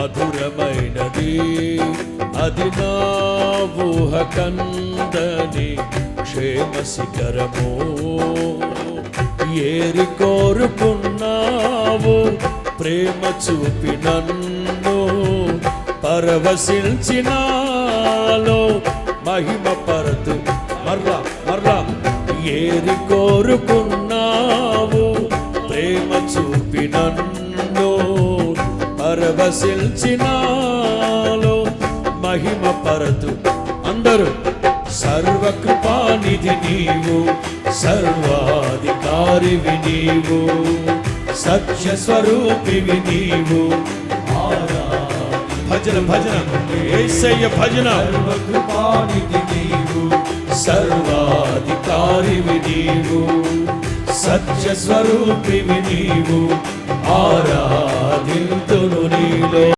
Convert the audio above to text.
మధురమైనది అది నా ఊహ కందని క్షేమ శిఖరము. ఏరి కోరుకున్నావు ప్రేమ చూపి నన్ను పరవశించినాలో మహిమ పరతు. మర్రా మర్రా ఏరి కోరుకున్నావు ప్రేమ చూపి నన్ను పరవశించినాలో మహిమ పరతు. అందరూ సర్వకృపానిధి నీవు, సర్వాధికారివి నీవు, సత్య స్వరూపివి నీవు. భజన భజన యేసయ్య భజన. సర్వకృపానిధి నీవు, సర్వాధికారివి నీవు, సత్య స్వరూపివి నీవు. ఆరాధన